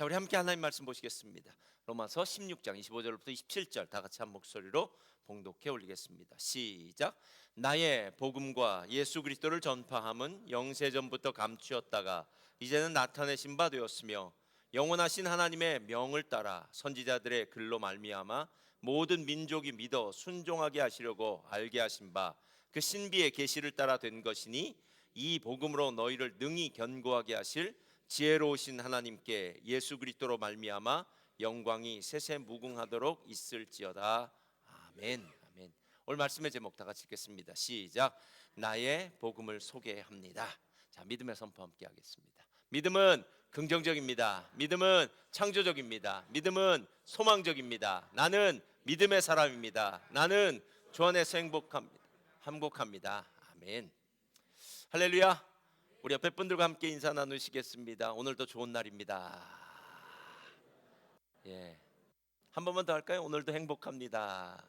자, 우리 함께 하나님 말씀 보시겠습니다. 로마서 16장 25절부터 27절 다 같이 한 목소리로 봉독해 올리겠습니다. 시작. 나의 복음과 예수 그리스도를 전파함은 영세전부터 감추었다가 이제는 나타내신 바 되었으며, 영원하신 하나님의 명을 따라 선지자들의 글로 말미암아 모든 민족이 믿어 순종하게 하시려고 알게 하신 바 그 신비의 계시를 따라 된 것이니, 이 복음으로 너희를 능히 견고하게 하실 지혜로우신 하나님께 예수 그리스도로 말미암아 영광이 세세 무궁하도록 있을지어다. 아멘. 아멘. 오늘 말씀의 제목 다 같이 읽겠습니다. 시작. 나의 복음을 소개합니다. 자, 믿음의 선포 함께 하겠습니다. 믿음은 긍정적입니다. 믿음은 창조적입니다. 믿음은 소망적입니다. 나는 믿음의 사람입니다. 나는 주 안에서 행복합니다. 아멘. 할렐루야. 우리 옆에 분들과 함께 인사 나누시겠습니다. 오늘도 좋은 날입니다. 예, 한 번만 더 할까요? 오늘도 행복합니다.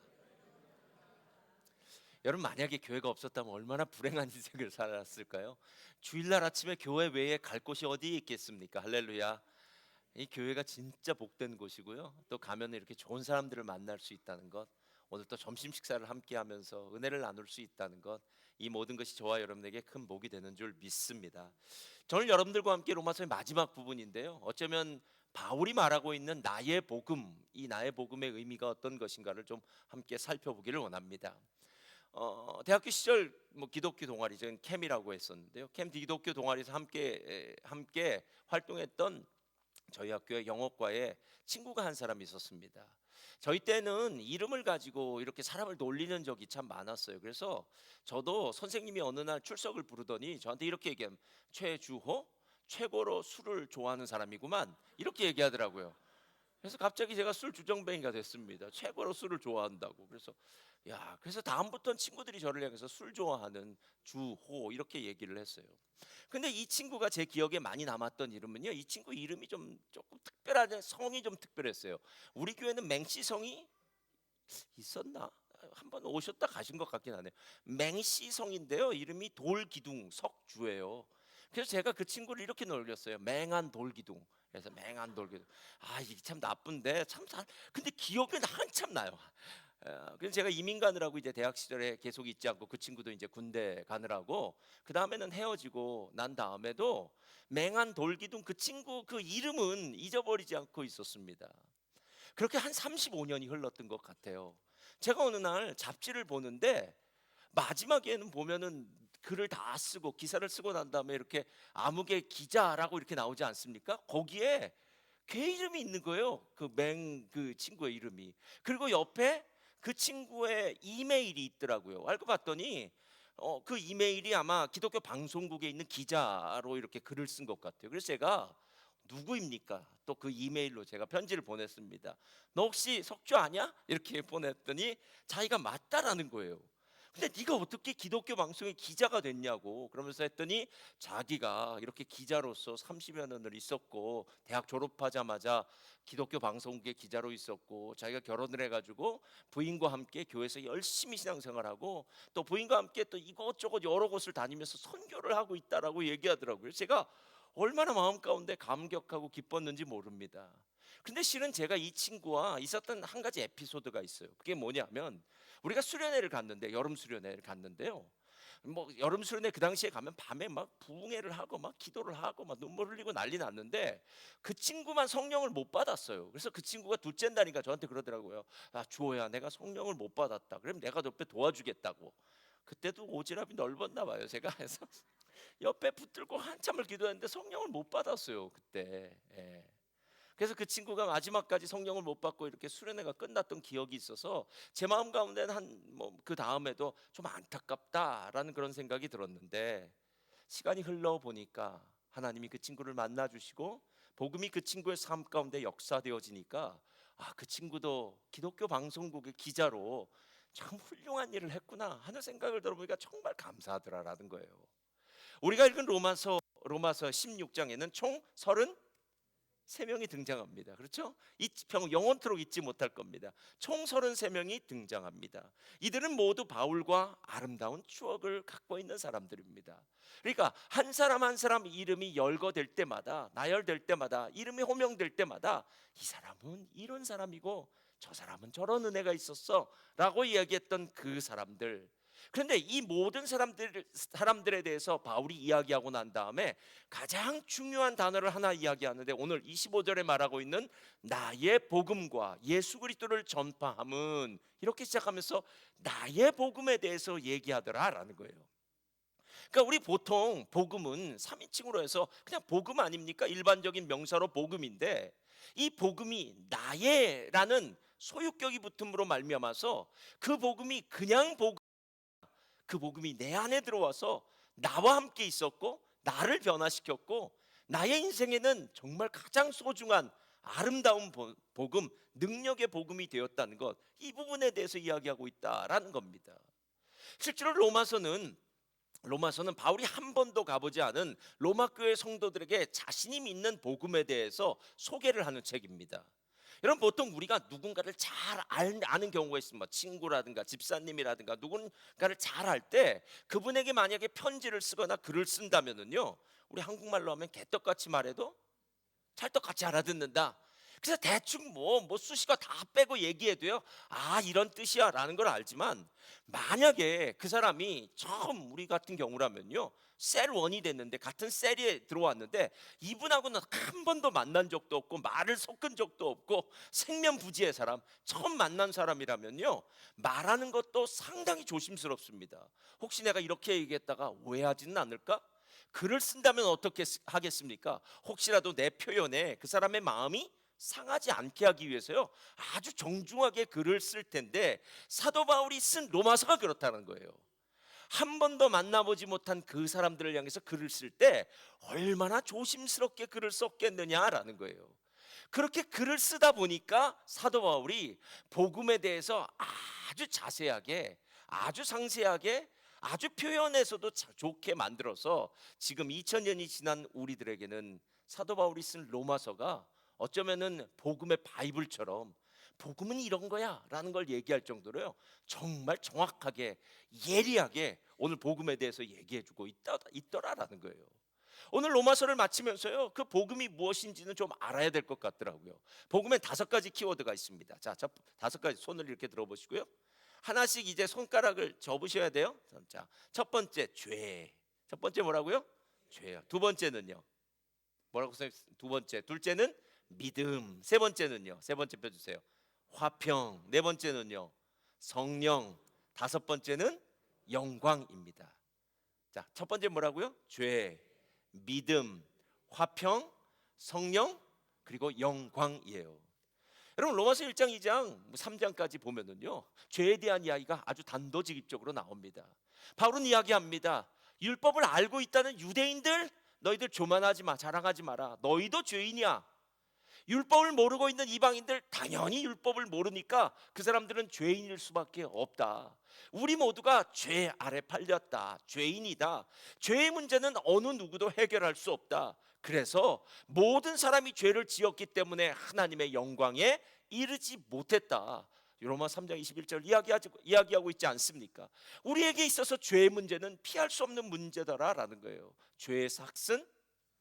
여러분, 만약에 교회가 없었다면 얼마나 불행한 인생을 살았을까요? 주일날 아침에 교회 외에 갈 곳이 어디 있겠습니까? 할렐루야. 이 교회가 진짜 복된 곳이고요, 또 가면 이렇게 좋은 사람들을 만날 수 있다는 것, 오늘 또 점심 식사를 함께 하면서 은혜를 나눌 수 있다는 것, 이 모든 것이 저와 여러분에게 큰 복이 되는 줄 믿습니다. 저는 여러분들과 함께 로마서의 마지막 부분인데요, 어쩌면 바울이 말하고 있는 나의 복음, 이 나의 복음의 의미가 어떤 것인가를 좀 함께 살펴보기를 원합니다. 대학교 시절 기독교 동아리, 저는 캠이라고 했었는데요, 캠 기독교 동아리에서 함께 활동했던 저희 학교의 영어과에 친구가 한 사람이 있었습니다. 저희 때는 이름을 가지고 이렇게 사람을 놀리는 적이 참 많았어요. 그래서 저도 선생님이 어느 날 출석을 부르더니 저한테 이렇게 얘기하면, 최주호, 최고로 술을 좋아하는 사람이구만, 이렇게 얘기하더라고요. 그래서 갑자기 제가 술 주정뱅이가 됐습니다. 최고로 술을 좋아한다고. 그래서 다음부터는 친구들이 저를 향해서 술 좋아하는 주호 이렇게 얘기를 했어요. 근데 이 친구가 제 기억에 많이 남았던 이름은요, 이 친구 이름이 조금 특별하죠. 성이 좀 특별했어요. 우리 교회는 맹씨 성이 있었나? 한번 오셨다 가신 것 같긴 하네요. 맹씨 성인데요, 이름이 돌기둥 석주예요. 그래서 제가 그 친구를 이렇게 놀렸어요. 맹한 돌기둥. 그래서 맹한 돌기둥. 아, 이게 참 나쁜데 근데 기억은 한참 나요. 그래서 제가 이민 가느라고 이제 대학 시절에 계속 있지 않고, 그 친구도 이제 군대 가느라고 그 다음에는 헤어지고 난 다음에도 맹한 돌기둥 그 친구 그 이름은 잊어버리지 않고 있었습니다. 그렇게 한 35년이 흘렀던 것 같아요. 제가 어느 날 잡지를 보는데 마지막에는 보면은 글을 다 쓰고 기사를 쓰고 난 다음에 이렇게 암흑의 기자라고 이렇게 나오지 않습니까? 거기에 걔 이름이 있는 거예요. 그 친구의 이름이. 그리고 옆에 그 친구의 이메일이 있더라고요. 알고 봤더니 그 이메일이 아마 기독교 방송국에 있는 기자로 이렇게 글을 쓴 것 같아요. 그래서 제가 누구입니까? 또 그 이메일로 제가 편지를 보냈습니다. 너 혹시 석주 아냐? 이렇게 보냈더니 자기가 맞다라는 거예요. 근데 네가 어떻게 기독교 방송의 기자가 됐냐고 그러면서 했더니, 자기가 이렇게 기자로서 30여 년을 있었고, 대학 졸업하자마자 기독교 방송국의 기자로 있었고, 자기가 결혼을 해가지고 부인과 함께 교회에서 열심히 신앙생활하고, 또 부인과 함께 또 이곳저곳 여러 곳을 다니면서 선교를 하고 있다라고 얘기하더라고요. 제가 얼마나 마음 가운데 감격하고 기뻤는지 모릅니다. 근데 실은 제가 이 친구와 있었던 한 가지 에피소드가 있어요. 그게 뭐냐면, 우리가 수련회를 갔는데, 여름 수련회를 갔는데요, 여름 수련회 그 당시에 가면 밤에 막 부흥회를 하고 막 기도를 하고 막 눈물 흘리고 난리 났는데, 그 친구만 성령을 못 받았어요. 그래서 그 친구가 둘째 날이니까 저한테 그러더라고요. 아, 주호야, 내가 성령을 못 받았다. 그럼 내가 옆에 도와주겠다고. 그때도 오지랖이 넓었나 봐요, 제가. 해서 옆에 붙들고 한참을 기도했는데 성령을 못 받았어요, 그때. 예. 그래서 그 친구가 마지막까지 성령을 못 받고 이렇게 수련회가 끝났던 기억이 있어서 제 마음 가운데는 그 다음에도 좀 안타깝다라는 그런 생각이 들었는데, 시간이 흘러 보니까 하나님이 그 친구를 만나 주시고 복음이 그 친구의 삶 가운데 역사되어지니까, 아, 그 친구도 기독교 방송국의 기자로 참 훌륭한 일을 했구나 하는 생각을 들어보니까 정말 감사하더라라는 거예요. 우리가 읽은 로마서 16장에는 총 세 명이 등장합니다. 그렇죠? 영원토록 잊지 못할 겁니다. 총 33명이 등장합니다. 이들은 모두 바울과 아름다운 추억을 갖고 있는 사람들입니다. 그러니까 한 사람 한 사람 이름이 열거될 때마다, 나열될 때마다, 이름이 호명될 때마다 이 사람은 이런 사람이고 저 사람은 저런 은혜가 있었어 라고 이야기했던 그 사람들. 그런데 이 모든 사람들에 대해서 바울이 이야기하고 난 다음에 가장 중요한 단어를 하나 이야기하는데, 오늘 25절에 말하고 있는 나의 복음과 예수 그리스도를 전파함은, 이렇게 시작하면서 나의 복음에 대해서 얘기하더라라는 거예요. 그러니까 우리 보통 복음은 3인칭으로 해서 그냥 복음 아닙니까? 일반적인 명사로 복음인데, 이 복음이 나의라는 소유격이 붙음으로 말미암아서 그 복음이 그냥 복음, 그 복음이 내 안에 들어와서 나와 함께 있었고 나를 변화시켰고 나의 인생에는 정말 가장 소중한 아름다운 복음, 능력의 복음이 되었다는 것, 이 부분에 대해서 이야기하고 있다라는 겁니다. 실제로 로마서는 바울이 한 번도 가보지 않은 로마 교회 성도들에게 자신이 믿는 복음에 대해서 소개를 하는 책입니다. 여러분, 보통 우리가 누군가를 잘 아는 경우가 있습니다. 뭐 친구라든가 집사님이라든가 누군가를 잘 알 때 그분에게 만약에 편지를 쓰거나 글을 쓴다면은요, 우리 한국말로 하면 개떡같이 말해도 찰떡같이 알아듣는다. 그래서 대충 뭐 수식어 다 빼고 얘기해도요, 아 이런 뜻이야 라는 걸 알지만, 만약에 그 사람이 처음 우리 같은 경우라면요, 셀 1이 됐는데, 같은 셀에 들어왔는데 이분하고는 한 번도 만난 적도 없고 말을 섞은 적도 없고 생면부지의 사람, 처음 만난 사람이라면요, 말하는 것도 상당히 조심스럽습니다. 혹시 내가 이렇게 얘기했다가 오해하지는 않을까? 글을 쓴다면 어떻게 하겠습니까? 혹시라도 내 표현에 그 사람의 마음이 상하지 않게 하기 위해서요, 아주 정중하게 글을 쓸 텐데, 사도 바울이 쓴 로마서가 그렇다는 거예요. 한 번도 만나보지 못한 그 사람들을 향해서 글을 쓸 때 얼마나 조심스럽게 글을 썼겠느냐라는 거예요. 그렇게 글을 쓰다 보니까 사도 바울이 복음에 대해서 아주 자세하게, 아주 상세하게, 아주 표현에서도 좋게 만들어서 지금 2000년이 지난 우리들에게는 사도 바울이 쓴 로마서가 어쩌면은 복음의 바이블처럼, 복음은 이런 거야 라는 걸 얘기할 정도로요, 정말 정확하게 예리하게 오늘 복음에 대해서 얘기해주고 있더라라는 거예요. 오늘 로마서를 마치면서요, 그 복음이 무엇인지는 좀 알아야 될 것 같더라고요. 복음엔 5가지 키워드가 있습니다. 자, 5가지, 손을 이렇게 들어보시고요, 하나씩 이제 손가락을 접으셔야 돼요. 자, 첫 번째 죄. 첫 번째 뭐라고요? 죄요. 두 번째는요, 뭐라고 써요? 두 번째. 둘째는 믿음. 세 번째는요, 세 번째 펴주세요. 화평. 네 번째는요, 성령. 다섯 번째는 영광입니다. 자, 첫 번째 뭐라고요? 죄, 믿음, 화평, 성령, 그리고 영광이에요. 여러분, 로마서 1장, 2장, 3장까지 보면은요, 죄에 대한 이야기가 아주 단도직입적으로 나옵니다. 바울은 이야기합니다. 율법을 알고 있다는 유대인들, 너희들 교만하지 마, 자랑하지 마라. 너희도 죄인이야. 율법을 모르고 있는 이방인들, 당연히 율법을 모르니까 그 사람들은 죄인일 수밖에 없다. 우리 모두가 죄 아래 팔렸다. 죄인이다. 죄의 문제는 어느 누구도 해결할 수 없다. 그래서 모든 사람이 죄를 지었기 때문에 하나님의 영광에 이르지 못했다. 로마 3장 21절 이야기하고 있지 않습니까? 우리에게 있어서 죄의 문제는 피할 수 없는 문제다라는 거예요. 죄의 삭은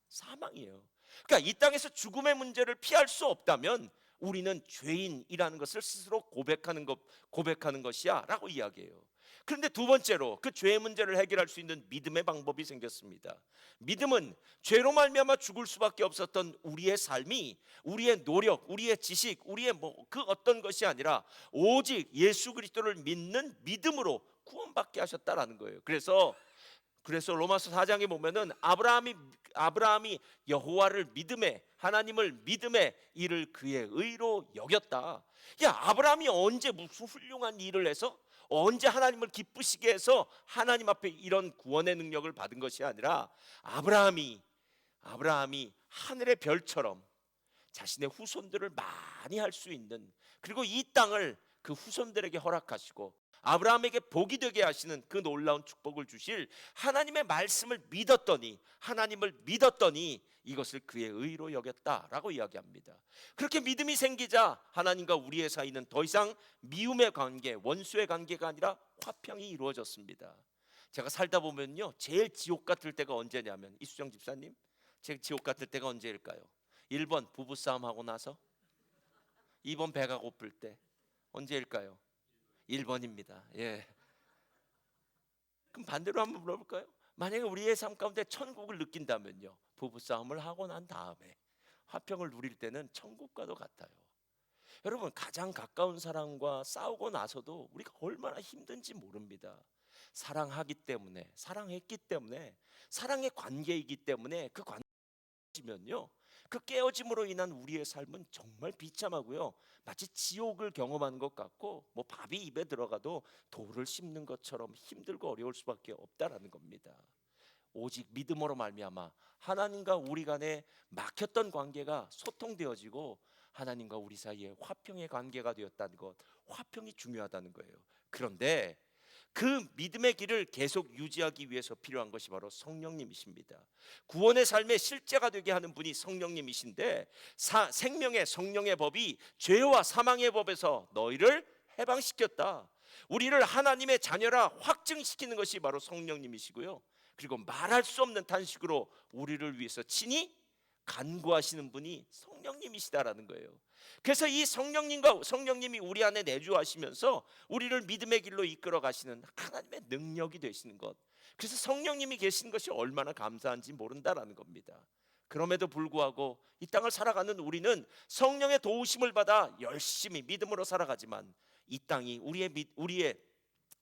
사망이에요. 그러니까 이 땅에서 죽음의 문제를 피할 수 없다면 우리는 죄인이라는 것을 스스로 고백하는 것이야라고 이야기해요. 그런데 두 번째로 그 죄의 문제를 해결할 수 있는 믿음의 방법이 생겼습니다. 믿음은 죄로 말미암아 죽을 수밖에 없었던 우리의 삶이, 우리의 노력, 우리의 지식, 우리의 그 어떤 것이 아니라 오직 예수 그리스도를 믿는 믿음으로 구원받게 하셨다라는 거예요. 그래서 로마서 4장에 보면은 아브라함이 여호와를 믿음에, 하나님을 믿음에 이를 그의 의로 여겼다. 야, 아브라함이 언제 무슨 훌륭한 일을 해서, 언제 하나님을 기쁘시게 해서 하나님 앞에 이런 구원의 능력을 받은 것이 아니라, 아브라함이 하늘의 별처럼 자신의 후손들을 많이 할 수 있는, 그리고 이 땅을 그 후손들에게 허락하시고 아브라함에게 복이 되게 하시는 그 놀라운 축복을 주실 하나님의 말씀을 믿었더니, 하나님을 믿었더니 이것을 그의 의로 여겼다라고 이야기합니다. 그렇게 믿음이 생기자 하나님과 우리의 사이는 더 이상 미움의 관계, 원수의 관계가 아니라 화평이 이루어졌습니다. 제가 살다 보면요, 제일 지옥 같을 때가 언제냐면, 이수정 집사님, 제 지옥 같을 때가 언제일까요? 1번 부부싸움 하고 나서, 2번 배가 고플 때. 언제일까요? 1번입니다. 예. 그럼 반대로 한번 물어볼까요? 만약에 우리의 삶 가운데 천국을 느낀다면요, 부부싸움을 하고 난 다음에 화평을 누릴 때는 천국과도 같아요. 여러분, 가장 가까운 사람과 싸우고 나서도 우리가 얼마나 힘든지 모릅니다. 사랑하기 때문에, 사랑했기 때문에, 사랑의 관계이기 때문에 그 깨어지면요, 그 깨어짐으로 인한 우리의 삶은 정말 비참하고요, 마치 지옥을 경험하는 것 같고, 뭐 밥이 입에 들어가도 돌을 씹는 것처럼 힘들고 어려울 수밖에 없다라는 겁니다. 오직 믿음으로 말미암아 하나님과 우리 간에 막혔던 관계가 소통되어지고 하나님과 우리 사이에 화평의 관계가 되었다는 것, 화평이 중요하다는 거예요. 그런데 그 믿음의 길을 계속 유지하기 위해서 필요한 것이 바로 성령님이십니다. 구원의 삶의 실제가 되게 하는 분이 성령님이신데, 생명의 성령의 법이 죄와 사망의 법에서 너희를 해방시켰다, 우리를 하나님의 자녀라 확증시키는 것이 바로 성령님이시고요, 그리고 말할 수 없는 탄식으로 우리를 위해서 친히 간구하시는 분이 성령님이시다라는 거예요. 그래서 이 성령님이 우리 안에 내주하시면서 우리를 믿음의 길로 이끌어 가시는 하나님의 능력이 되시는 것, 그래서 성령님이 계신 것이 얼마나 감사한지 모른다라는 겁니다. 그럼에도 불구하고 이 땅을 살아가는 우리는 성령의 도우심을 받아 열심히 믿음으로 살아가지만 이 땅이 우리의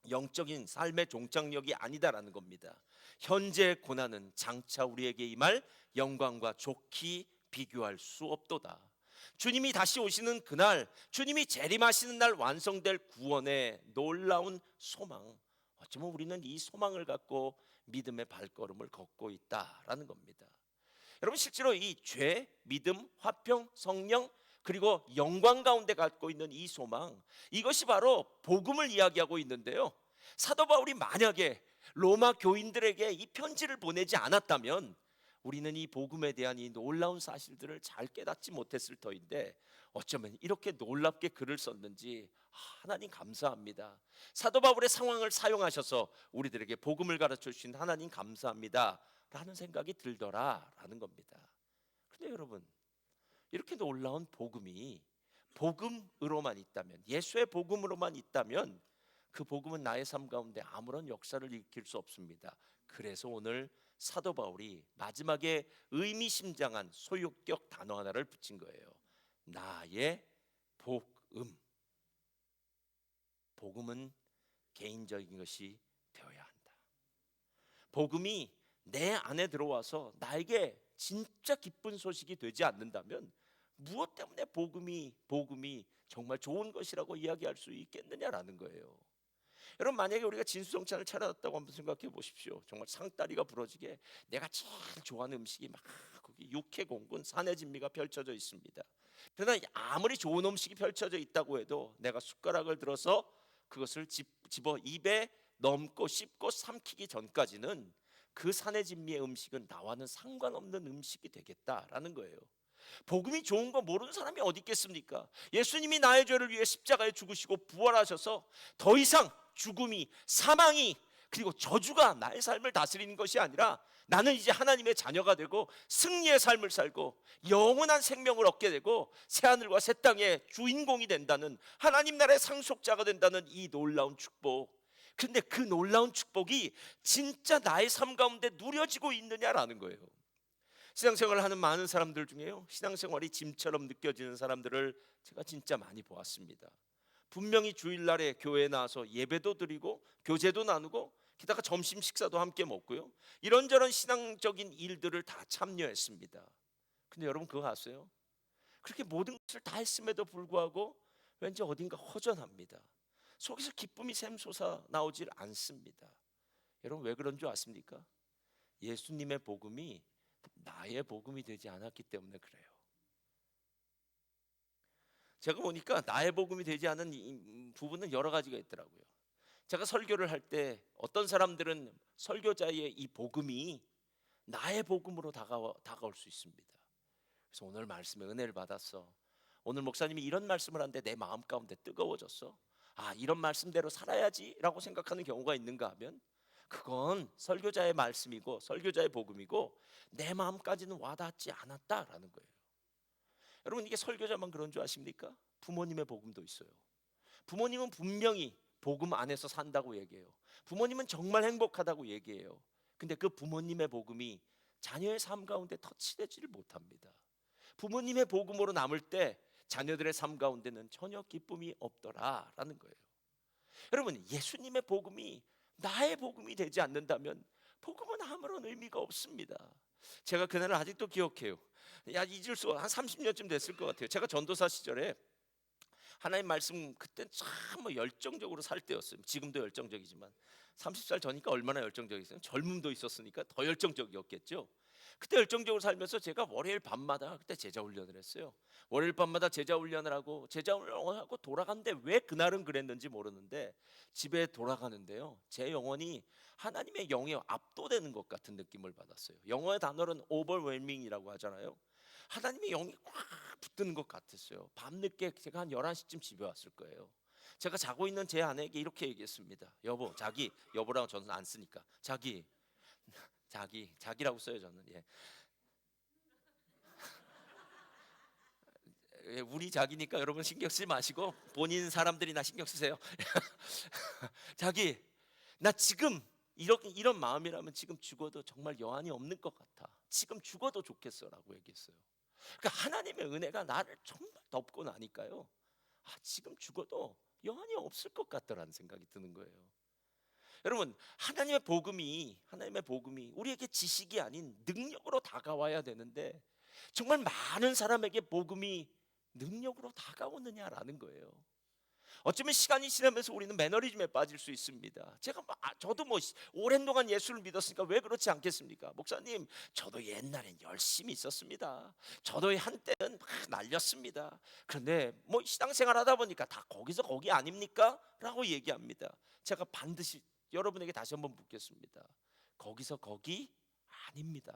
영적인 삶의 종착역이 아니다라는 겁니다. 현재의 고난은 장차 우리에게 임할 영광과 좋게 비교할 수 없도다. 주님이 다시 오시는 그날, 주님이 재림하시는 날 완성될 구원의 놀라운 소망, 어쩌면 우리는 이 소망을 갖고 믿음의 발걸음을 걷고 있다라는 겁니다. 여러분, 실제로 이 죄, 믿음, 화평, 성령, 그리고 영광 가운데 갖고 있는 이 소망, 이것이 바로 복음을 이야기하고 있는데요, 사도 바울이 만약에 로마 교인들에게 이 편지를 보내지 않았다면 우리는 이 복음에 대한 이 놀라운 사실들을 잘 깨닫지 못했을 터인데, 어쩌면 이렇게 놀랍게 글을 썼는지 하나님 감사합니다. 사도 바울의 상황을 사용하셔서 우리들에게 복음을 가르쳐 주신 하나님 감사합니다 라는 생각이 들더라라는 겁니다. 근데 여러분, 이렇게 놀라운 복음이 복음으로만 있다면, 예수의 복음으로만 있다면 그 복음은 나의 삶 가운데 아무런 역사를 일으킬 수 없습니다. 그래서 오늘 사도 바울이 마지막에 의미심장한 소유격 단어 하나를 붙인 거예요. 나의 복음. 복음은 개인적인 것이 되어야 한다. 복음이 내 안에 들어와서 나에게 진짜 기쁜 소식이 되지 않는다면 무엇 때문에 복음이 정말 좋은 것이라고 이야기할 수 있겠느냐라는 거예요. 여러분, 만약에 우리가 진수성찬을 차려놨다고 한번 생각해 보십시오. 정말 상다리가 부러지게 내가 제일 좋아하는 음식이 막 거기 육회공군 산해진미가 펼쳐져 있습니다. 그러나 아무리 좋은 음식이 펼쳐져 있다고 해도 내가 숟가락을 들어서 그것을 집어 입에 넣고 씹고 삼키기 전까지는 그 산해진미의 음식은 나와는 상관없는 음식이 되겠다라는 거예요. 복음이 좋은 거 모르는 사람이 어디 있겠습니까? 예수님이 나의 죄를 위해 십자가에 죽으시고 부활하셔서 더 이상 죽음이, 사망이, 그리고 저주가 나의 삶을 다스리는 것이 아니라 나는 이제 하나님의 자녀가 되고 승리의 삶을 살고 영원한 생명을 얻게 되고 새하늘과 새 땅의 주인공이 된다는, 하나님 나라의 상속자가 된다는 이 놀라운 축복. 근데 그 놀라운 축복이 진짜 나의 삶 가운데 누려지고 있느냐라는 거예요. 신앙생활을 하는 많은 사람들 중에요, 신앙생활이 짐처럼 느껴지는 사람들을 제가 진짜 많이 보았습니다. 분명히 주일날에 교회에 나와서 예배도 드리고 교제도 나누고 게다가 점심 식사도 함께 먹고요, 이런저런 신앙적인 일들을 다 참여했습니다. 근데 여러분, 그거 아세요? 그렇게 모든 것을 다 했음에도 불구하고 왠지 어딘가 허전합니다. 속에서 기쁨이 샘솟아 나오질 않습니다. 여러분, 왜 그런 줄 아십니까? 예수님의 복음이 나의 복음이 되지 않았기 때문에 그래요. 제가 보니까 나의 복음이 되지 않은 이 부분은 여러 가지가 있더라고요. 제가 설교를 할 때 어떤 사람들은 설교자의 이 복음이 나의 복음으로 다가올 수 있습니다. 그래서 오늘 말씀에 은혜를 받았어. 오늘 목사님이 이런 말씀을 하는데 내 마음 가운데 뜨거워졌어. 아, 이런 말씀대로 살아야지라고 생각하는 경우가 있는가 하면 그건 설교자의 말씀이고 설교자의 복음이고 내 마음까지는 와닿지 않았다라는 거예요. 여러분, 이게 설교자만 그런 줄 아십니까? 부모님의 복음도 있어요. 부모님은 분명히 복음 안에서 산다고 얘기해요. 부모님은 정말 행복하다고 얘기해요. 근데 그 부모님의 복음이 자녀의 삶 가운데 터치되지를 못합니다. 부모님의 복음으로 남을 때 자녀들의 삶 가운데는 전혀 기쁨이 없더라라는 거예요. 여러분, 예수님의 복음이 나의 복음이 되지 않는다면 복음은 아무런 의미가 없습니다. 제가 그날을 아직도 기억해요. 잊을 수, 한 30년쯤 됐을 것 같아요. 제가 전도사 시절에 하나님 말씀 그때 참 열정적으로 살 때였어요. 지금도 열정적이지만 30살 전이니까 얼마나 열정적이었어요. 젊음도 있었으니까 더 열정적이었겠죠. 그때 열정적으로 살면서 제가 월요일 밤마다 그때 제자 훈련을 했어요. 월요일 밤마다 제자 훈련을 하고 돌아갔는데 왜 그날은 그랬는지 모르는데 집에 돌아가는데요, 제 영혼이 하나님의 영에 압도되는 것 같은 느낌을 받았어요. 영어의 단어는 overwhelming이라고 하잖아요. 하나님의 영이 꽉 붙드는 것 같았어요. 밤늦게 제가 한 11시쯤 집에 왔을 거예요. 제가 자고 있는 제 아내에게 이렇게 얘기했습니다. 여보, 자기, 여보라고 저는 안 쓰니까 자기라고 써요 저는. 예. 우리 자기니까 여러분 신경 쓰지 마시고 본인 사람들이나 신경 쓰세요. 자기, 나 지금 이런 마음이라면 지금 죽어도 정말 여한이 없는 것 같아. 지금 죽어도 좋겠어라고 얘기했어요. 그러니까 하나님의 은혜가 나를 정말 덮고 나니까요, 아, 지금 죽어도 여한이 없을 것 같다라는 생각이 드는 거예요. 여러분, 하나님의 복음이 우리에게 지식이 아닌 능력으로 다가와야 되는데 정말 많은 사람에게 복음이 능력으로 다가오느냐라는 거예요. 어쩌면 시간이 지나면서 우리는 매너리즘에 빠질 수 있습니다. 저도 오랜 동안 예수를 믿었으니까 왜 그렇지 않겠습니까? 목사님, 저도 옛날엔 열심히 있었습니다. 저도 한때는 막 날렸습니다. 그런데 신앙생활 하다 보니까 다 거기서 거기 아닙니까? 라고 얘기합니다. 제가 반드시 여러분에게 다시 한번 묻겠습니다. 거기서 거기 아닙니다.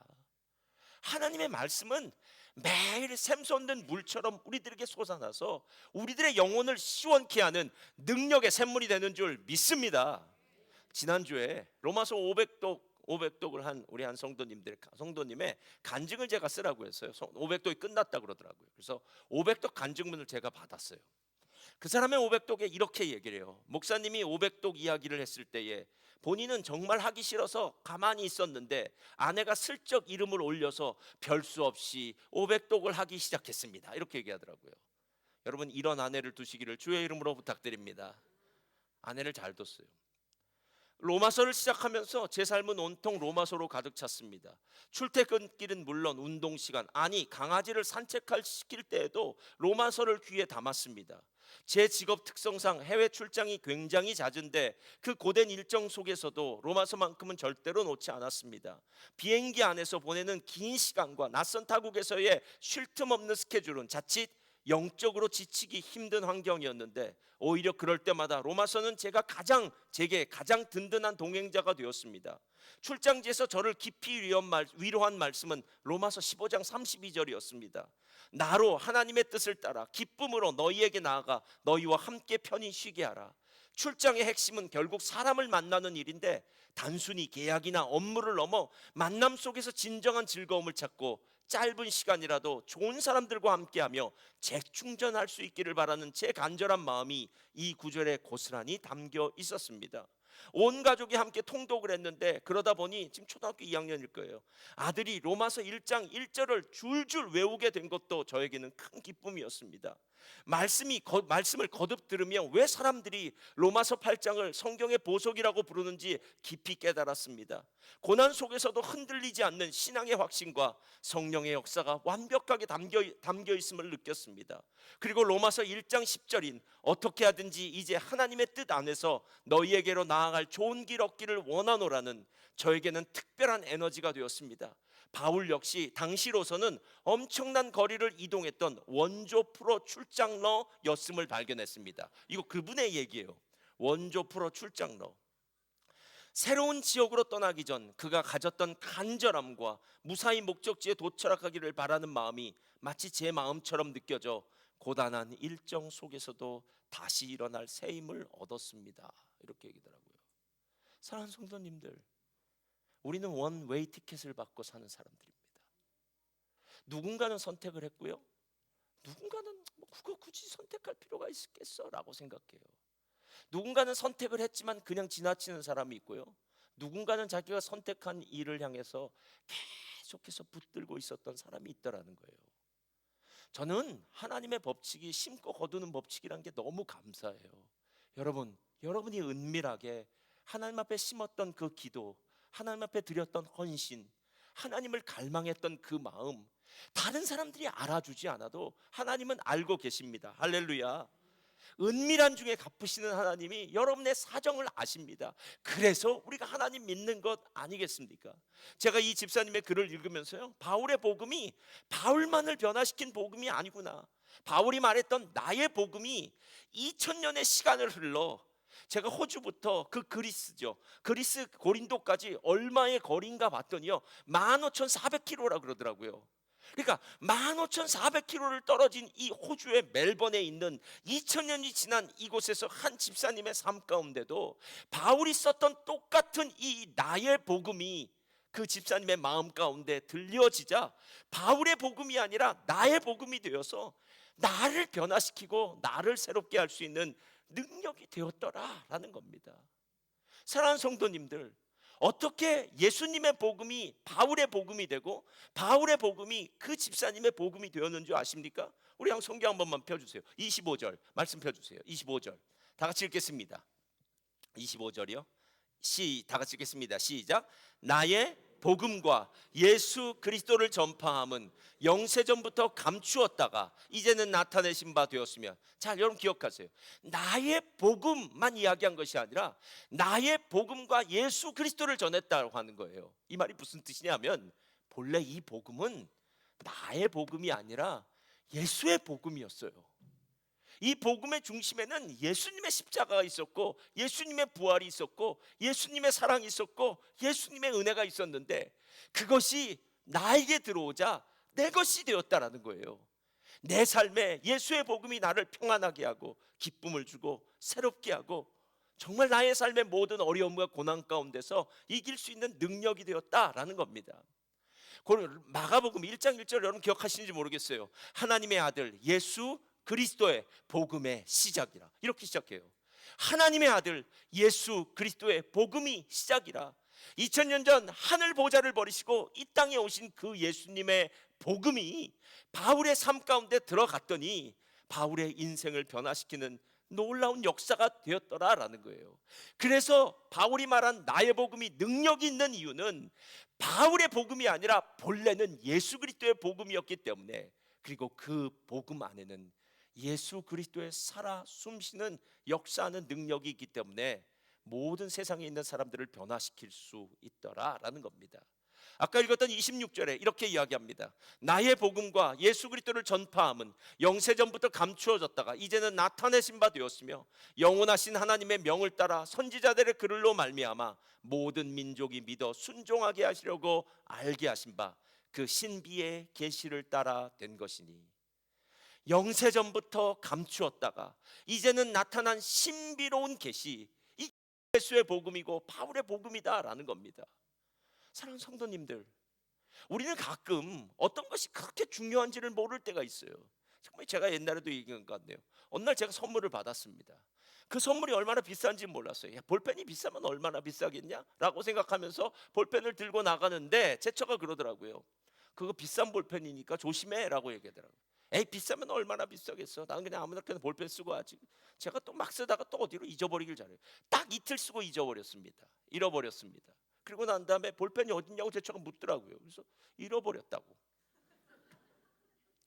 하나님의 말씀은 매일 샘솟는 물처럼 우리들에게 솟아나서 우리들의 영혼을 시원케 하는 능력의 샘물이 되는 줄 믿습니다. 지난주에 로마서 500독을 한 우리 한 성도님의 간증을 제가 쓰라고 했어요. 500독이 끝났다 그러더라고요. 그래서 500독 간증문을 제가 받았어요. 그 사람의 500독에 이렇게 얘기를 해요. 목사님이 500독 이야기를 했을 때에 본인은 정말 하기 싫어서 가만히 있었는데 아내가 슬쩍 이름을 올려서 별 수 없이 500독을 하기 시작했습니다. 이렇게 얘기하더라고요. 여러분, 이런 아내를 두시기를 주의 이름으로 부탁드립니다. 아내를 잘 뒀어요. 로마서를 시작하면서 제 삶은 온통 로마서로 가득 찼습니다. 출퇴근길은 물론 운동 시간, 아니 강아지를 시킬 때에도 로마서를 귀에 담았습니다. 제 직업 특성상 해외 출장이 굉장히 잦은데 그 고된 일정 속에서도 로마서만큼은 절대로 놓지 않았습니다. 비행기 안에서 보내는 긴 시간과 낯선 타국에서의 쉴 틈 없는 스케줄은 자칫 영적으로 지치기 힘든 환경이었는데 오히려 그럴 때마다 로마서는 제게 가장 든든한 동행자가 되었습니다. 출장지에서 저를 깊이 위로한 말씀은 로마서 15장 32절이었습니다. 나로 하나님의 뜻을 따라 기쁨으로 너희에게 나아가 너희와 함께 편히 쉬게 하라. 출장의 핵심은 결국 사람을 만나는 일인데 단순히 계약이나 업무를 넘어 만남 속에서 진정한 즐거움을 찾고 짧은 시간이라도 좋은 사람들과 함께하며 재충전할 수 있기를 바라는 제 간절한 마음이 이 구절에 고스란히 담겨 있었습니다. 온 가족이 함께 통독을 했는데 그러다 보니 지금 초등학교 2학년일 거예요. 아들이 로마서 1장 1절을 줄줄 외우게 된 것도 저에게는 큰 기쁨이었습니다. 말씀을 거듭 들으며 왜 사람들이 로마서 8장을 성경의 보석이라고 부르는지 깊이 깨달았습니다. 고난 속에서도 흔들리지 않는 신앙의 확신과 성령의 역사가 완벽하게 담겨 있음을 느꼈습니다. 그리고 로마서 1장 10절인 어떻게 하든지 이제 하나님의 뜻 안에서 너희에게로 나아갈 좋은 길 얻기를 원하노라는 저에게는 특별한 에너지가 되었습니다. 바울 역시 당시로서는 엄청난 거리를 이동했던 원조 프로 출장러였음을 발견했습니다. 이거 그분의 얘기예요. 원조 프로 출장러. 새로운 지역으로 떠나기 전 그가 가졌던 간절함과 무사히 목적지에 도착하기를 바라는 마음이 마치 제 마음처럼 느껴져 고단한 일정 속에서도 다시 일어날 새 힘을 얻었습니다. 이렇게 얘기더라고요. 사랑하는 성도님들, 우리는 원웨이 티켓을 받고 사는 사람들입니다. 누군가는 선택을 했고요, 누군가는 그거 굳이 선택할 필요가 있겠어 라고 생각해요. 누군가는 선택을 했지만 그냥 지나치는 사람이 있고요, 누군가는 자기가 선택한 일을 향해서 계속해서 붙들고 있었던 사람이 있더라는 거예요. 저는 하나님의 법칙이 심고 거두는 법칙이란 게 너무 감사해요. 여러분이 은밀하게 하나님 앞에 심었던 그 기도, 하나님 앞에 드렸던 헌신, 하나님을 갈망했던 그 마음, 다른 사람들이 알아주지 않아도 하나님은 알고 계십니다. 할렐루야. 은밀한 중에 갚으시는 하나님이 여러분의 사정을 아십니다. 그래서 우리가 하나님 믿는 것 아니겠습니까? 제가 이 집사님의 글을 읽으면서요, 바울의 복음이 바울만을 변화시킨 복음이 아니구나, 바울이 말했던 나의 복음이 2000년의 시간을 흘러 제가 호주부터 그 그리스 고린도까지 얼마의 거리인가 봤더니요 15,400km라 그러더라고요. 그러니까 15,400km를 떨어진 이 호주의 멜번에 있는 2000년이 지난 이곳에서 한 집사님의 삶 가운데도 바울이 썼던 똑같은 이 나의 복음이 그 집사님의 마음 가운데 들려지자 바울의 복음이 아니라 나의 복음이 되어서 나를 변화시키고 나를 새롭게 할 수 있는 능력이 되었더라라는 겁니다. 사랑하는 성도님들, 어떻게 예수님의 복음이 바울의 복음이 되고 바울의 복음이 그 집사님의 복음이 되었는지 아십니까? 우리 성경 한 번만 펴주세요. 25절 말씀 펴주세요. 25절 다 같이 읽겠습니다. 25절이요. 다 같이 읽겠습니다. 시작. 나의 복음과 예수 그리스도를 전파함은 영세전부터 감추었다가 이제는 나타내신 바 되었으며. 자, 여러분 기억하세요. 나의 복음만 이야기한 것이 아니라 나의 복음과 예수 그리스도를 전했다고 하는 거예요. 이 말이 무슨 뜻이냐면 본래 이 복음은 나의 복음이 아니라 예수의 복음이었어요. 이 복음의 중심에는 예수님의 십자가가 있었고 예수님의 부활이 있었고 예수님의 사랑이 있었고 예수님의 은혜가 있었는데 그것이 나에게 들어오자 내 것이 되었다라는 거예요. 내 삶에 예수의 복음이 나를 평안하게 하고 기쁨을 주고 새롭게 하고 정말 나의 삶의 모든 어려움과 고난 가운데서 이길 수 있는 능력이 되었다라는 겁니다. 마가복음 1장 1절 여러분 기억하시는지 모르겠어요. 하나님의 아들 예수 그리스도의 복음의 시작이라, 이렇게 시작해요. 하나님의 아들 예수 그리스도의 복음이 시작이라. 2000년 전 하늘 보좌를 버리시고 이 땅에 오신 그 예수님의 복음이 바울의 삶 가운데 들어갔더니 바울의 인생을 변화시키는 놀라운 역사가 되었더라라는 거예요. 그래서 바울이 말한 나의 복음이 능력이 있는 이유는 바울의 복음이 아니라 본래는 예수 그리스도의 복음이었기 때문에, 그리고 그 복음 안에는 예수 그리스도의 살아 숨쉬는 역사하는 능력이 있기 때문에 모든 세상에 있는 사람들을 변화시킬 수 있더라라는 겁니다. 아까 읽었던 26절에 이렇게 이야기합니다. 나의 복음과 예수 그리스도를 전파함은 영세전부터 감추어졌다가 이제는 나타내신 바 되었으며 영원하신 하나님의 명을 따라 선지자들의 글로 말미암아 모든 민족이 믿어 순종하게 하시려고 알게 하신 바 그 신비의 계시를 따라 된 것이니. 영세전부터 감추었다가 이제는 나타난 신비로운 계시, 이 예수의 복음이고 바울의 복음이다라는 겁니다. 사랑하는 성도님들, 우리는 가끔 어떤 것이 그렇게 중요한지를 모를 때가 있어요. 정말 제가 옛날에도 얘기한 것 같네요. 어느 날 제가 선물을 받았습니다. 그 선물이 얼마나 비싼지 몰랐어요. 야, 볼펜이 비싸면 얼마나 비싸겠냐? 라고 생각하면서 볼펜을 들고 나가는데 제 처가 그러더라고요. 그거 비싼 볼펜이니까 조심해 라고 얘기하더라고요. 에이, 비싸면 얼마나 비싸겠어. 나는 그냥 아무나 볼펜 쓰고 하지. 제가 또 막 쓰다가 또 어디로 잊어버리길 잘해요. 딱 이틀 쓰고 잊어버렸습니다. 잃어버렸습니다. 그리고 난 다음에 볼펜이 어딨냐고 제 처가 묻더라고요. 그래서 잃어버렸다고.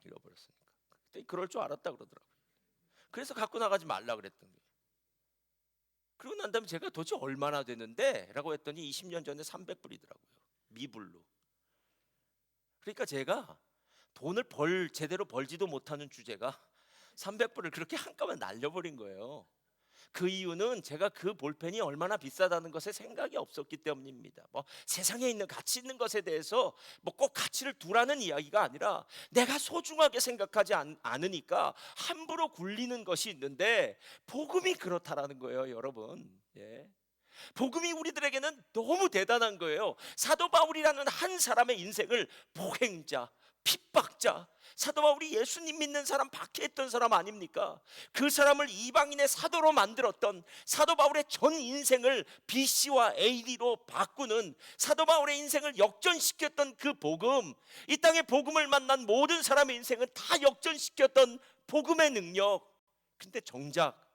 잃어버렸으니까. 그때 그럴 줄 알았다 그러더라고요. 그래서 갖고 나가지 말라 그랬던 거예요. 그리고 난 다음에 제가 도대체 얼마나 되는데? 라고 했더니 20년 전에 300불이더라고요. 미불로. 그러니까 제가 돈을 제대로 벌지도 못하는 주제가 300불을 그렇게 한꺼번에 날려버린 거예요. 그 이유는 제가 그 볼펜이 얼마나 비싸다는 것에 생각이 없었기 때문입니다. 뭐 세상에 있는 가치 있는 것에 대해서 뭐 꼭 가치를 두라는 이야기가 아니라 내가 소중하게 생각하지 않으니까 함부로 굴리는 것이 있는데, 복음이 그렇다라는 거예요, 여러분. 예. 복음이 우리들에게는 너무 대단한 거예요. 사도 바울이라는 한 사람의 인생을 복행자, 핍박자, 사도 바울이 예수님 믿는 사람 박해했던 사람 아닙니까? 그 사람을 이방인의 사도로 만들었던, 사도 바울의 전 인생을 BC와 AD로 바꾸는, 사도 바울의 인생을 역전시켰던 그 복음, 이 땅의 복음을 만난 모든 사람의 인생은 다 역전시켰던 복음의 능력. 근데 정작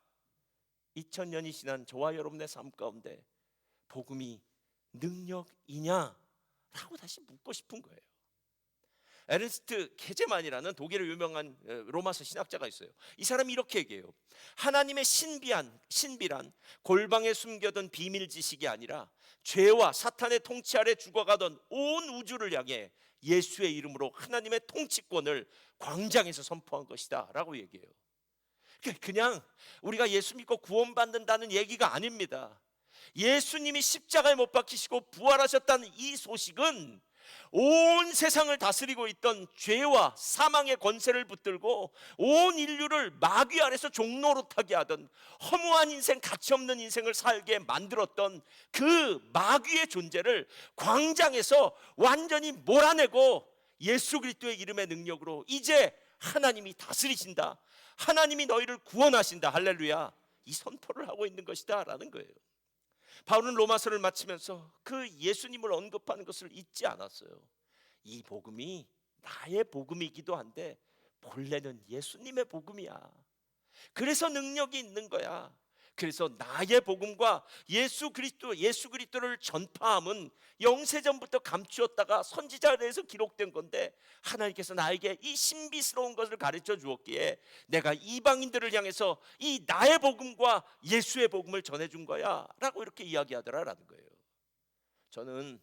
2000년이 지난 저와 여러분의 삶 가운데 복음이 능력이냐? 라고 다시 묻고 싶은 거예요. 에르스트 케제만이라는 독일의 유명한 로마서 신학자가 있어요. 이 사람이 이렇게 얘기해요. 하나님의 신비란 골방에 숨겨둔 비밀 지식이 아니라 죄와 사탄의 통치 아래 죽어가던 온 우주를 향해 예수의 이름으로 하나님의 통치권을 광장에서 선포한 것이다 라고 얘기해요. 그냥 우리가 예수 믿고 구원받는다는 얘기가 아닙니다. 예수님이 십자가에 못 박히시고 부활하셨다는 이 소식은 온 세상을 다스리고 있던 죄와 사망의 권세를 붙들고 온 인류를 마귀 아래서 종노릇하게 하던, 허무한 인생, 가치없는 인생을 살게 만들었던 그 마귀의 존재를 광장에서 완전히 몰아내고 예수 그리스도의 이름의 능력으로 이제 하나님이 다스리신다, 하나님이 너희를 구원하신다, 할렐루야, 이 선포를 하고 있는 것이다 라는 거예요. 바울은 로마서를 마치면서 그 예수님을 언급하는 것을 잊지 않았어요. 이 복음이 나의 복음이기도 한데 본래는 예수님의 복음이야. 그래서 능력이 있는 거야. 그래서 나의 복음과 예수 그리스도를 전파함은 영세전부터 감추었다가 선지자에서 기록된 건데, 하나님께서 나에게 이 신비스러운 것을 가르쳐 주었기에 내가 이방인들을 향해서 이 나의 복음과 예수의 복음을 전해준 거야 라고 이렇게 이야기하더라라는 거예요. 저는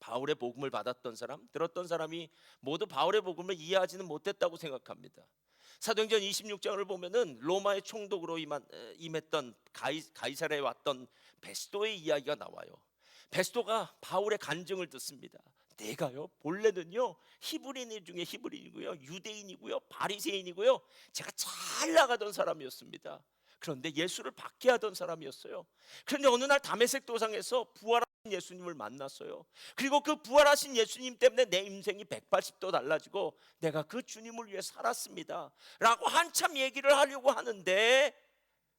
바울의 복음을 받았던 사람, 들었던 사람이 모두 바울의 복음을 이해하지는 못했다고 생각합니다. 사도행전 26장을 보면은 로마의 총독으로 임했던 가이사랴에 왔던 베스도의 이야기가 나와요. 베스도가 바울의 간증을 듣습니다. 내가요 본래는요 히브리인 중에 히브리인이고요, 유대인이고요, 바리새인이고요, 제가 잘 나가던 사람이었습니다. 그런데 예수를 박해하던 사람이었어요. 그런데 어느 날 다메섹 도상에서 부활하신 예수님을 만났어요. 그리고 그 부활하신 예수님 때문에 내 인생이 180도 달라지고 내가 그 주님을 위해 살았습니다 라고 한참 얘기를 하려고 하는데,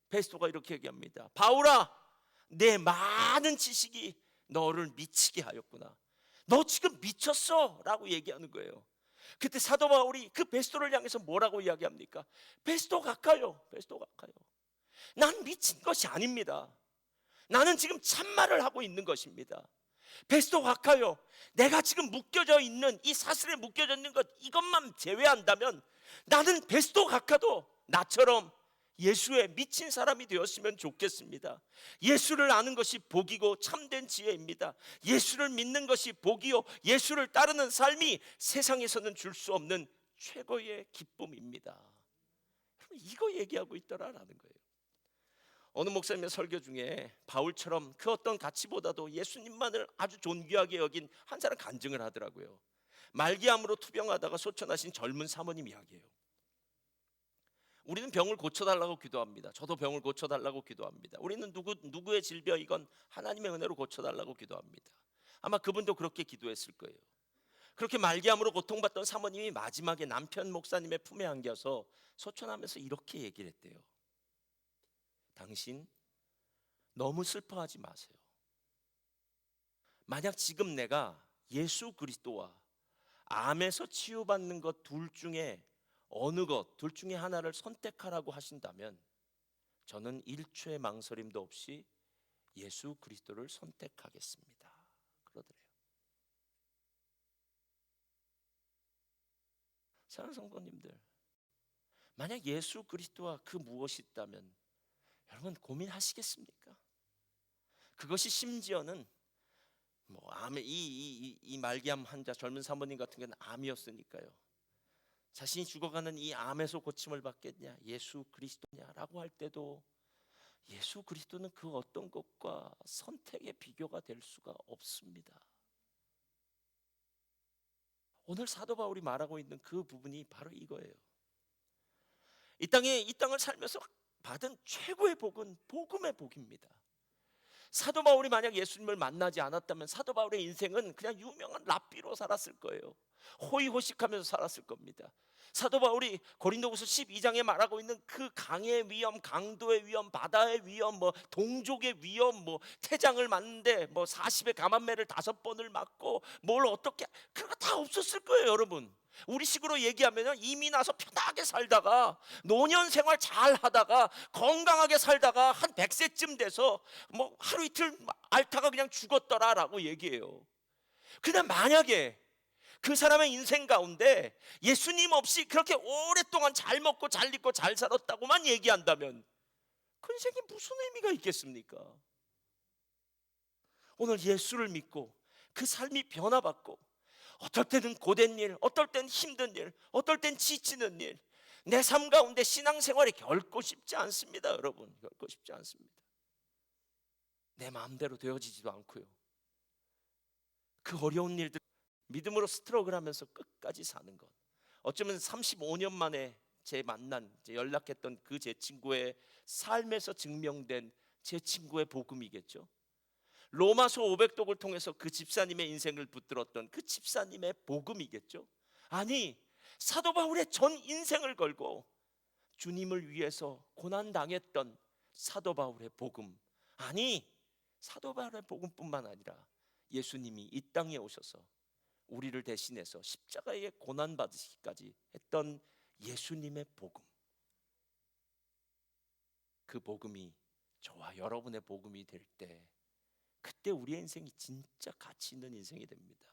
베스토가 이렇게 얘기합니다. 바울아, 내 많은 지식이 너를 미치게 하였구나. 너 지금 미쳤어 라고 얘기하는 거예요. 그때 사도 바울이 그 베스토를 향해서 뭐라고 이야기합니까? 베스토 가까요, 베스토 가까요. 난 미친 것이 아닙니다. 나는 지금 참말을 하고 있는 것입니다. 베스토 가까요, 내가 지금 묶여져 있는 이 사슬에 묶여져 있는 것, 이것만 제외한다면 나는 베스토 가까도 나처럼 예수의 미친 사람이 되었으면 좋겠습니다. 예수를 아는 것이 복이고 참된 지혜입니다. 예수를 믿는 것이 복이요, 예수를 따르는 삶이 세상에서는 줄 수 없는 최고의 기쁨입니다. 이거 얘기하고 있더라라는 거예요. 어느 목사님의 설교 중에 바울처럼 그 어떤 가치보다도 예수님만을 아주 존귀하게 여긴 한 사람 간증을 하더라고요. 말기암으로 투병하다가 소천하신 젊은 사모님 이야기예요. 우리는 병을 고쳐달라고 기도합니다. 저도 병을 고쳐달라고 기도합니다. 우리는 누구의 질병이건 하나님의 은혜로 고쳐달라고 기도합니다. 아마 그분도 그렇게 기도했을 거예요. 그렇게 말기암으로 고통받던 사모님이 마지막에 남편 목사님의 품에 안겨서 소천하면서 이렇게 얘기를 했대요. 당신 너무 슬퍼하지 마세요. 만약 지금 내가 예수 그리스도와 암에서 치유받는 것 둘 중에 어느 것, 둘 중에 하나를 선택하라고 하신다면 저는 1초의 망설임도 없이 예수 그리스도를 선택하겠습니다. 그러더래요. 사랑하는 성도님들, 만약 예수 그리스도와 그 무엇이 있다면 여러분 고민하시겠습니까? 그것이 심지어는 뭐 암에 이 말기암 환자 젊은 사모님 같은 경우는 암이었으니까요. 자신이 죽어가는 이 암에서 고침을 받겠냐, 예수 그리스도냐라고 할 때도 예수 그리스도는 그 어떤 것과 선택의 비교가 될 수가 없습니다. 오늘 사도 바울이 말하고 있는 그 부분이 바로 이거예요. 이 땅을 살면서 받은 최고의 복은 복음의 복입니다. 사도 바울이 만약 예수님을 만나지 않았다면 사도 바울의 인생은 그냥 유명한 랍비로 살았을 거예요. 호의호식하면서 살았을 겁니다. 사도 바울이 고린도후서 12장에 말하고 있는 그 강의 위험, 강도의 위험, 바다의 위험, 뭐 동족의 위험, 뭐 태장을 맞는데 뭐 40의 감암매를 5번을 맞고 뭘 어떻게, 그거 다 없었을 거예요, 여러분. 우리 식으로 얘기하면 이미 나서 편하게 살다가 노년 생활 잘 하다가 건강하게 살다가 한 100세쯤 돼서 뭐 하루 이틀 앓다가 그냥 죽었더라라고 얘기해요. 그냥 만약에 그 사람의 인생 가운데 예수님 없이 그렇게 오랫동안 잘 먹고 잘 입고 잘 살았다고만 얘기한다면 그 인생이 무슨 의미가 있겠습니까? 오늘 예수를 믿고 그 삶이 변화받고 어떨 때는 고된 일, 어떨 땐 힘든 일, 어떨 땐 지치는 일, 내 삶 가운데 신앙생활이 결코 쉽지 않습니다. 여러분, 결코 쉽지 않습니다. 내 마음대로 되어지지도 않고요. 그 어려운 일들 믿음으로 스트럭을 하면서 끝까지 사는 것, 어쩌면 35년 만에 제 만난, 연락했던 그 제 친구의 삶에서 증명된 제 친구의 복음이겠죠. 로마서 500독을 통해서 그 집사님의 인생을 붙들었던 그 집사님의 복음이겠죠. 아니, 사도 바울의 전 인생을 걸고 주님을 위해서 고난당했던 사도 바울의 복음, 아니 사도 바울의 복음뿐만 아니라 예수님이 이 땅에 오셔서 우리를 대신해서 십자가에 고난받으시기까지 했던 예수님의 복음, 그 복음이 저와 여러분의 복음이 될 때, 그때 우리의 인생이 진짜 가치 있는 인생이 됩니다.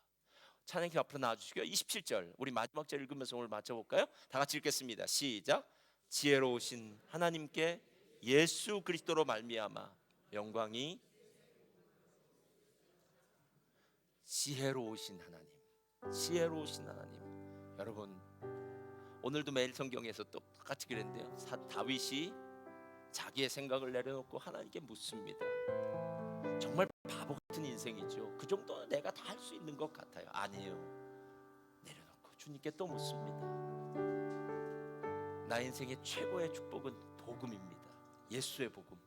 찬양팀 앞으로 나와주시고요. 27절 우리 마지막 절 읽으면서 오늘 맞춰볼까요? 다 같이 읽겠습니다. 시작. 지혜로우신 하나님께 예수 그리스도로 말미암아 영광이. 지혜로우신 하나님, 지혜로우신 하나님. 여러분, 오늘도 매일 성경에서 또 똑같이 그랬는데요, 다윗이 자기의 생각을 내려놓고 하나님께 묻습니다. 정말 바보 같은 인생이죠. 그 정도는 내가 다 할 수 있는 것 같아요. 아니에요. 내려놓고 주님께 또 묻습니다. 나 인생의 최고의 축복은 복음입니다. 예수의 복음.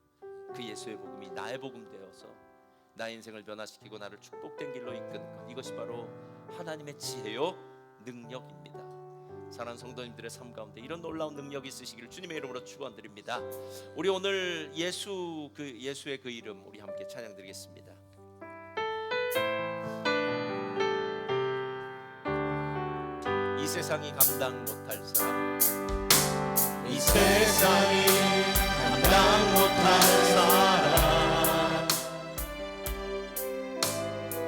그 예수의 복음이 나의 복음 되어서 나의 인생을 변화시키고 나를 축복된 길로 이끄는 것, 이것이 바로 하나님의 지혜요 능력입니다. 사랑하는 성도님들의 삶 가운데 이런 놀라운 능력이 있으시기를 주님의 이름으로 축원드립니다. 우리 오늘 예수의 그 이름 우리 함께 찬양드리겠습니다. 이 세상이 감당 못할 사람, 이 세상이 감당 못할 사람,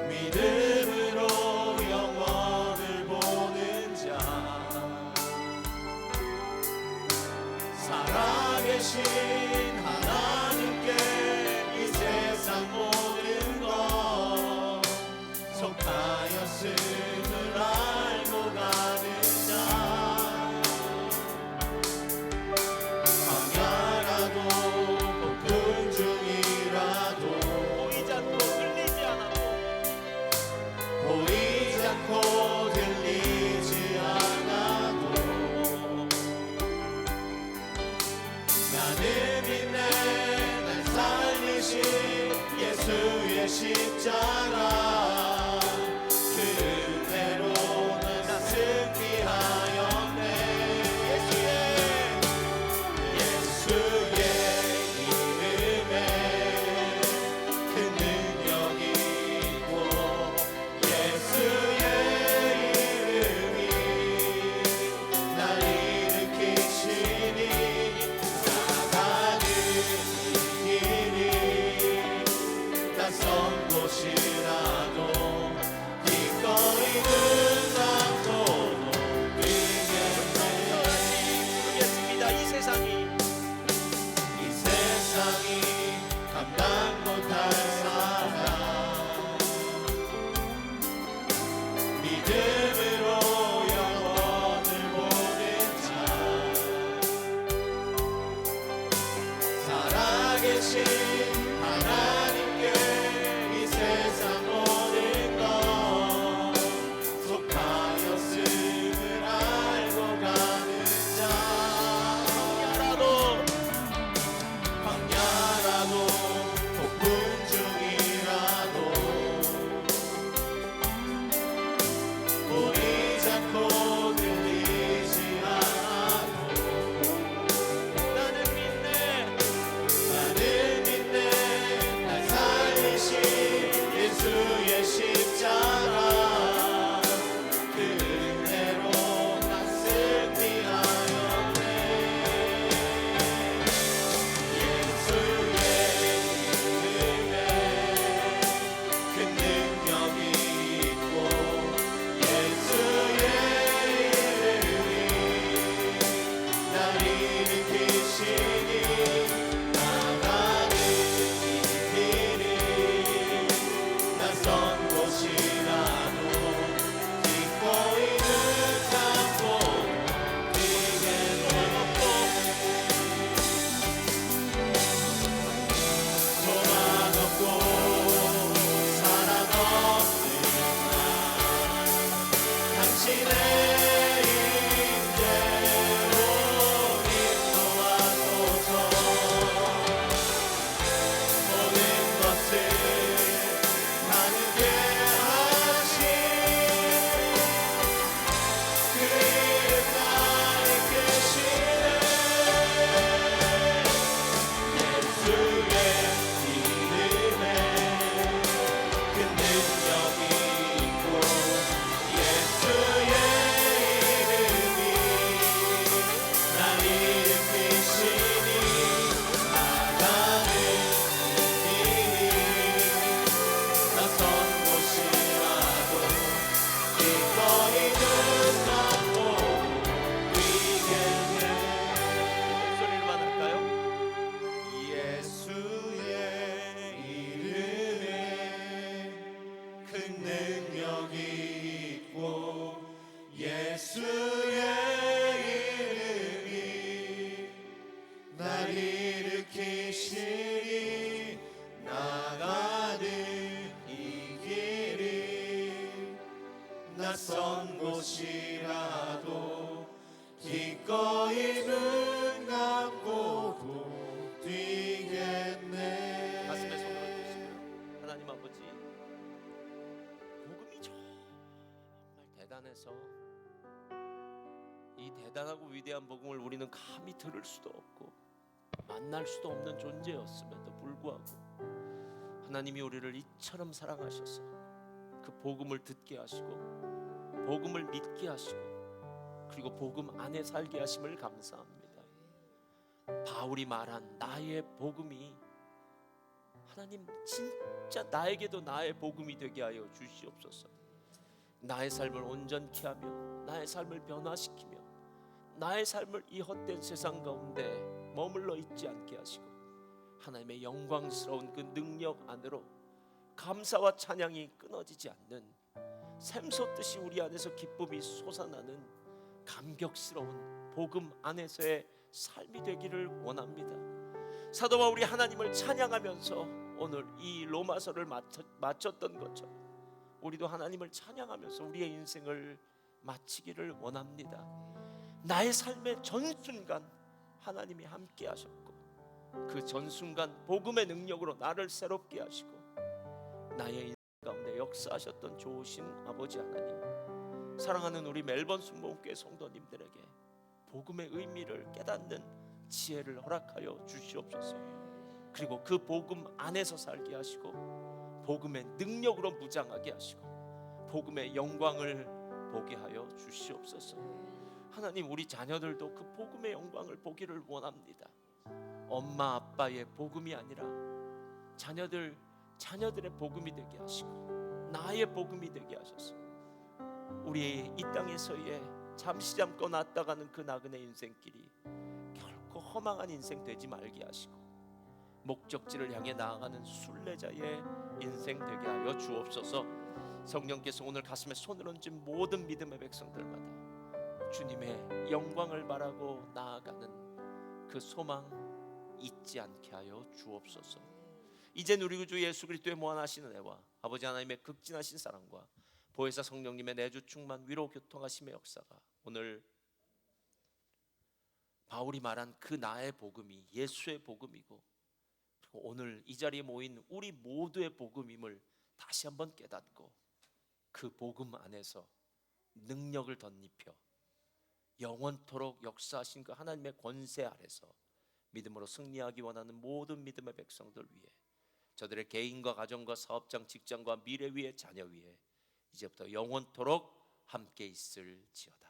믿음으로 영원을 보는 자, 살아계신 하나님께 이 세상 모든 것 속하였음을 알고 가는 자, 광야라도 폭풍 중이라도 보이지 않고 들리지 않아도, 보이지 않고 들리지 않아도 나는 믿네. 날 살리신 예수의 십자가, 그 은혜로는 나 승리하였네. 예수의 이름에 그 능력이 있고, 예수의 이름이 날 일으키시니 나가는 이 길이 낯선 곳이라도 기꺼이는 않도록 부르겠습니다. 이 세상이 감당 못할 사람, 일으키시니 나가는 이 길이 낯선 곳이라도 기꺼이 눈 감고 뛰겠네. 소망 없고 사랑 없는 나 당신의 임재로 인도하소서. 모든 것을 나누게 하신 그 이름 날 이끄시네. 예수의 이름에 그 능력이 있고 예수의 이름이 날 일으키시니 나가는 이 길이 낯선 곳이라도 기꺼이 눈 감고 뛰겠네. 목소리로만 할까요? 예수의 이름에 큰 능력이 있고 예수의 이름이 날 일으키시니 나가는 이 길이 낯선 곳이라도 기꺼이 눈 감고도 뛰겠네. 가슴에 손을 얹으시고요. 하나님 아버지, 복음이 정말 대단해서 이 대단하고 위대한 복음을 우리는 감히 들을 수도 없고 만날 수도 없는 존재였음에도 불구하고 하나님이 우리를 이처럼 사랑하셔서 그 복음을 듣게 하시고 복음을 믿게 하시고 그리고 복음 안에 살게 하심을 감사합니다. 바울이 말한 나의 복음이 하나님 진짜 나에게도 나의 복음이 되게 하여 주시옵소서. 나의 삶을 온전케 하며 나의 삶을 변화시키며 나의 삶을 이 헛된 세상 가운데 머물러 있지 않게 하시고 하나님의 영광스러운 그 능력 안으로 감사와 찬양이 끊어지지 않는 샘솟듯이 우리 안에서 기쁨이 솟아나는 감격스러운 복음 안에서의 삶이 되기를 원합니다. 사도 바울이 하나님을 찬양하면서 오늘 이 로마서를 마쳤던 것처럼 우리도 하나님을 찬양하면서 우리의 인생을 마치기를 원합니다. 나의 삶의 전순간 하나님이 함께 하셨고 그 전순간 복음의 능력으로 나를 새롭게 하시고 나의 인생 가운데 역사하셨던 좋으신 아버지 하나님, 사랑하는 우리 멜번 순복음교회 성도님들에게 복음의 의미를 깨닫는 지혜를 허락하여 주시옵소서. 그리고 그 복음 안에서 살게 하시고 복음의 능력으로 무장하게 하시고 복음의 영광을 보게 하여 주시옵소서. 하나님, 우리 자녀들도 그 복음의 영광을 보기를 원합니다. 엄마 아빠의 복음이 아니라 자녀들의 복음이 되게 하시고 나의 복음이 되게 하셔서 우리 이 땅에서의 잠시 잠깐 왔다 가는 그 나그네 인생길이 결코 허망한 인생 되지 말게 하시고 목적지를 향해 나아가는 순례자의 인생 되게 하여 주옵소서. 성령께서 오늘 가슴에 손을 얹은 모든 믿음의 백성들마다 주님의 영광을 바라고 나아가는 그 소망 잊지 않게 하여 주옵소서. 이젠 우리 구주 예수 그리스도의 무한하신 은혜와 아버지 하나님의 극진하신 사랑과 보혜사 성령님의 내주 충만 위로 교통하심의 역사가 오늘 바울이 말한 그 나의 복음이 예수의 복음이고 그리고 오늘 이 자리에 모인 우리 모두의 복음임을 다시 한번 깨닫고 그 복음 안에서 능력을 덧입혀 영원토록 역사하신 그 하나님의 권세 아래서 믿음으로 승리하기 원하는 모든 믿음의 백성들 위해 저들의 개인과 가정과 사업장 직장과 미래 위에 자녀 위에 이제부터 영원토록 함께 있을지어다.